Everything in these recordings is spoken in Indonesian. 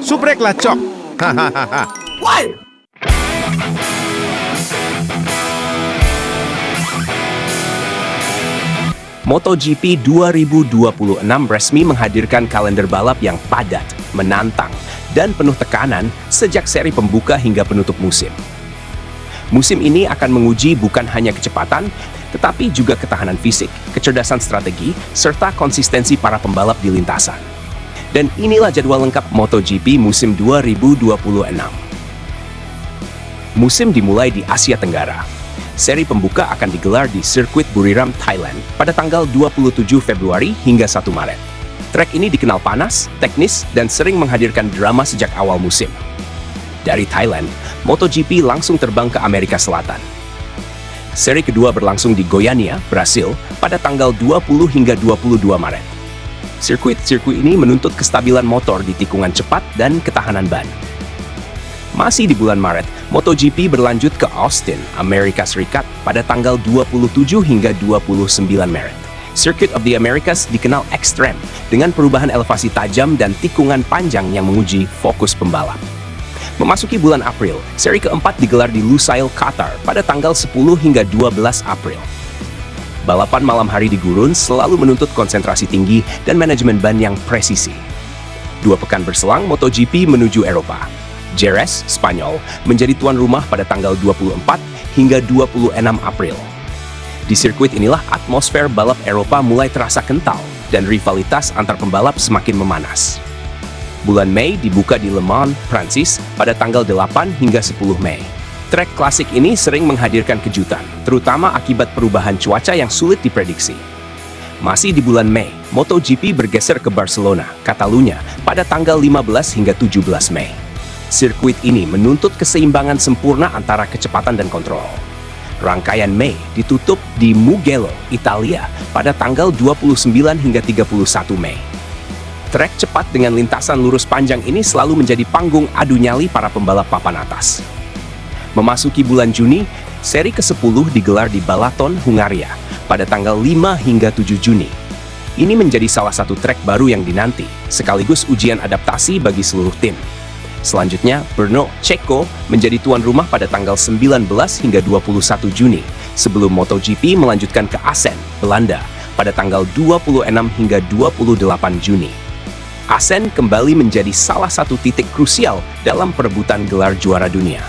Subrek lah, Cok. Hahaha. MotoGP 2026 resmi menghadirkan kalender balap yang padat, menantang, dan penuh tekanan sejak seri pembuka hingga penutup musim. Musim ini akan menguji bukan hanya kecepatan, tetapi juga ketahanan fisik, kecerdasan strategi, serta konsistensi para pembalap di lintasan. Dan inilah jadwal lengkap MotoGP musim 2026. Musim dimulai di Asia Tenggara. Seri pembuka akan digelar di sirkuit Buriram, Thailand pada tanggal 27 Februari hingga 1 Maret. Trek ini dikenal panas, teknis, dan sering menghadirkan drama sejak awal musim. Dari Thailand, MotoGP langsung terbang ke Amerika Selatan. Seri kedua berlangsung di Goiânia, Brasil pada tanggal 20 hingga 22 Maret. Sirkuit ini menuntut kestabilan motor di tikungan cepat dan ketahanan ban. Masih di bulan Maret, MotoGP berlanjut ke Austin, Amerika Serikat pada tanggal 27 hingga 29 Maret. Circuit of the Americas dikenal ekstrem dengan perubahan elevasi tajam dan tikungan panjang yang menguji fokus pembalap. Memasuki bulan April, seri keempat digelar di Lusail, Qatar pada tanggal 10 hingga 12 April. Balapan malam hari di gurun selalu menuntut konsentrasi tinggi dan manajemen ban yang presisi. 2 pekan berselang, MotoGP menuju Eropa. Jerez, Spanyol, menjadi tuan rumah pada tanggal 24 hingga 26 April. Di sirkuit inilah atmosfer balap Eropa mulai terasa kental dan rivalitas antar pembalap semakin memanas. Bulan Mei dibuka di Le Mans, Prancis pada tanggal 8 hingga 10 Mei. Trek klasik ini sering menghadirkan kejutan, terutama akibat perubahan cuaca yang sulit diprediksi. Masih di bulan Mei, MotoGP bergeser ke Barcelona, Catalunya pada tanggal 15 hingga 17 Mei. Sirkuit ini menuntut keseimbangan sempurna antara kecepatan dan kontrol. Rangkaian Mei ditutup di Mugello, Italia pada tanggal 29 hingga 31 Mei. Trek cepat dengan lintasan lurus panjang ini selalu menjadi panggung adu nyali para pembalap papan atas. Memasuki bulan Juni, seri ke-10 digelar di Balaton, Hungaria pada tanggal 5 hingga 7 Juni. Ini menjadi salah satu trek baru yang dinanti, sekaligus ujian adaptasi bagi seluruh tim. Selanjutnya, Brno, Ceko menjadi tuan rumah pada tanggal 19 hingga 21 Juni, sebelum MotoGP melanjutkan ke Assen, Belanda, pada tanggal 26 hingga 28 Juni. Assen kembali menjadi salah satu titik krusial dalam perebutan gelar juara dunia.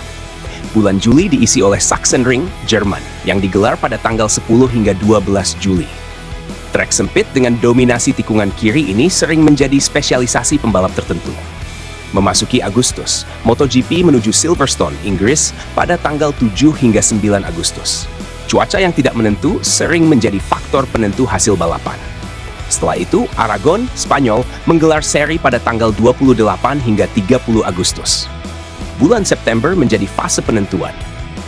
Bulan Juli diisi oleh Sachsenring, Jerman, yang digelar pada tanggal 10 hingga 12 Juli. Trek sempit dengan dominasi tikungan kiri ini sering menjadi spesialisasi pembalap tertentu. Memasuki Agustus, MotoGP menuju Silverstone, Inggris pada tanggal 7 hingga 9 Agustus. Cuaca yang tidak menentu sering menjadi faktor penentu hasil balapan. Setelah itu, Aragon, Spanyol menggelar seri pada tanggal 28 hingga 30 Agustus. Bulan September menjadi fase penentuan.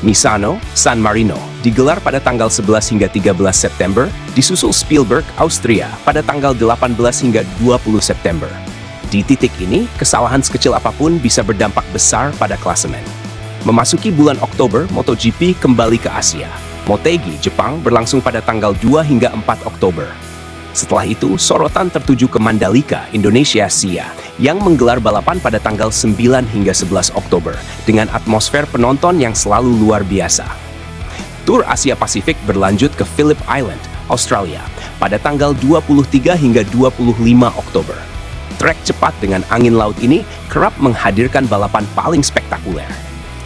Misano, San Marino digelar pada tanggal 11 hingga 13 September, disusul Spielberg, Austria pada tanggal 18 hingga 20 September. Di titik ini, kesalahan sekecil apapun bisa berdampak besar pada klasemen. Memasuki bulan Oktober, MotoGP kembali ke Asia. Motegi, Jepang berlangsung pada tanggal 2 hingga 4 Oktober. Setelah itu, sorotan tertuju ke Mandalika, Indonesia, SIA, yang menggelar balapan pada tanggal 9 hingga 11 Oktober dengan atmosfer penonton yang selalu luar biasa. Tur Asia Pasifik berlanjut ke Phillip Island, Australia, pada tanggal 23 hingga 25 Oktober. Trek cepat dengan angin laut ini kerap menghadirkan balapan paling spektakuler.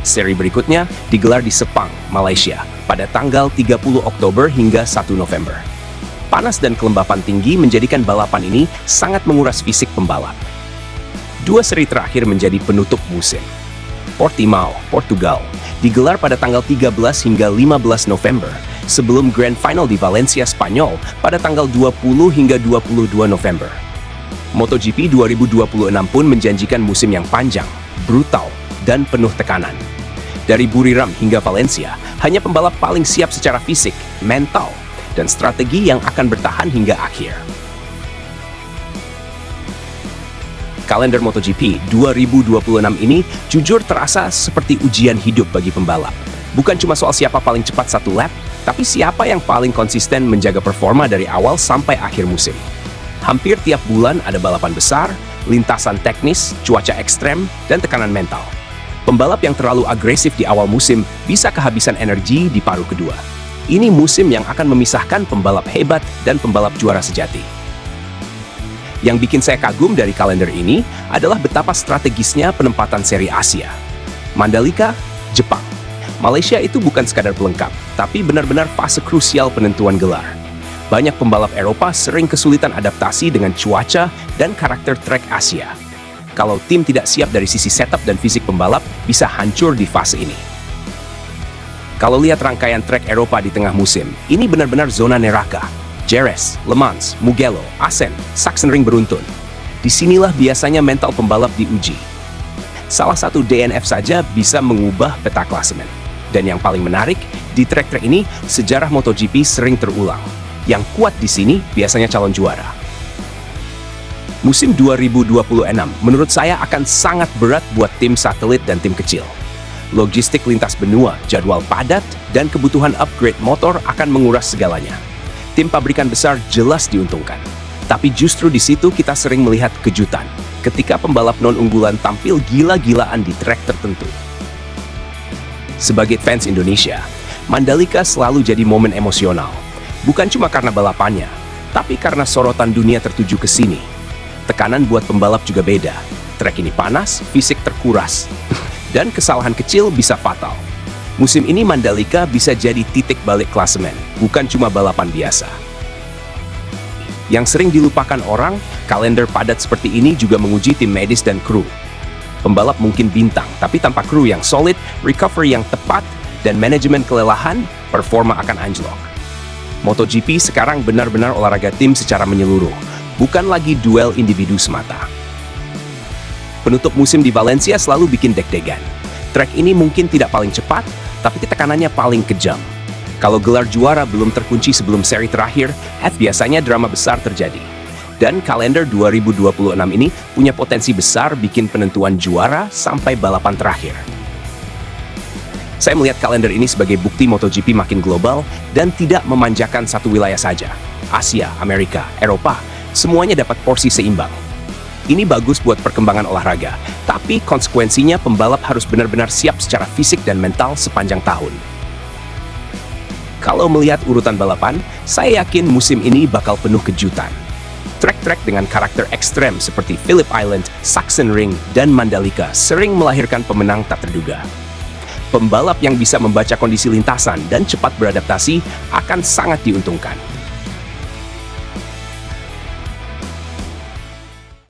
Seri berikutnya digelar di Sepang, Malaysia, pada tanggal 30 Oktober hingga 1 November. Panas dan kelembapan tinggi menjadikan balapan ini sangat menguras fisik pembalap. 2 seri terakhir menjadi penutup musim. Portimao, Portugal, digelar pada tanggal 13 hingga 15 November, sebelum Grand Final di Valencia, Spanyol, pada tanggal 20 hingga 22 November. MotoGP 2026 pun menjanjikan musim yang panjang, brutal, dan penuh tekanan. Dari Buriram hingga Valencia, hanya pembalap paling siap secara fisik, mental, dan strategi yang akan bertahan hingga akhir. Kalender MotoGP 2026 ini jujur terasa seperti ujian hidup bagi pembalap. Bukan cuma soal siapa paling cepat satu lap, tapi siapa yang paling konsisten menjaga performa dari awal sampai akhir musim. Hampir tiap bulan ada balapan besar, lintasan teknis, cuaca ekstrem, dan tekanan mental. Pembalap yang terlalu agresif di awal musim bisa kehabisan energi di paruh kedua. Ini musim yang akan memisahkan pembalap hebat dan pembalap juara sejati. Yang bikin saya kagum dari kalender ini adalah betapa strategisnya penempatan seri Asia. Mandalika, Jepang. Malaysia itu bukan sekadar pelengkap, tapi benar-benar fase krusial penentuan gelar. Banyak pembalap Eropa sering kesulitan adaptasi dengan cuaca dan karakter trek Asia. Kalau tim tidak siap dari sisi setup dan fisik pembalap, bisa hancur di fase ini. Kalau lihat rangkaian trek Eropa di tengah musim, ini benar-benar zona neraka. Jerez, Le Mans, Mugello, Assen, Sachsenring beruntun. Disinilah biasanya mental pembalap diuji. Salah satu DNF saja bisa mengubah peta klasemen. Dan yang paling menarik, di trek-trek ini, sejarah MotoGP sering terulang. Yang kuat di sini biasanya calon juara. Musim 2026 menurut saya akan sangat berat buat tim satelit dan tim kecil. Logistik lintas benua, jadwal padat, dan kebutuhan upgrade motor akan menguras segalanya. Tim pabrikan besar jelas diuntungkan. Tapi justru di situ kita sering melihat kejutan ketika pembalap non-unggulan tampil gila-gilaan di trek tertentu. Sebagai fans Indonesia, Mandalika selalu jadi momen emosional. Bukan cuma karena balapannya, tapi karena sorotan dunia tertuju ke sini. Tekanan buat pembalap juga beda. Trek ini panas, fisik terkuras, dan kesalahan kecil bisa fatal. Musim ini Mandalika bisa jadi titik balik klasemen, bukan cuma balapan biasa. Yang sering dilupakan orang, kalender padat seperti ini juga menguji tim medis dan kru. Pembalap mungkin bintang, tapi tanpa kru yang solid, recovery yang tepat, dan manajemen kelelahan, performa akan anjlok. MotoGP sekarang benar-benar olahraga tim secara menyeluruh, bukan lagi duel individu semata. Penutup musim di Valencia selalu bikin deg-degan. Trek ini mungkin tidak paling cepat, tapi tekanannya paling kejam. Kalau gelar juara belum terkunci sebelum seri terakhir, biasanya drama besar terjadi. Dan kalender 2026 ini punya potensi besar bikin penentuan juara sampai balapan terakhir. Saya melihat kalender ini sebagai bukti MotoGP makin global dan tidak memanjakan satu wilayah saja. Asia, Amerika, Eropa, semuanya dapat porsi seimbang. Ini bagus buat perkembangan olahraga, tapi konsekuensinya pembalap harus benar-benar siap secara fisik dan mental sepanjang tahun. Kalau melihat urutan balapan, saya yakin musim ini bakal penuh kejutan. Trek-trek dengan karakter ekstrem seperti Phillip Island, Sachsenring, dan Mandalika sering melahirkan pemenang tak terduga. Pembalap yang bisa membaca kondisi lintasan dan cepat beradaptasi akan sangat diuntungkan.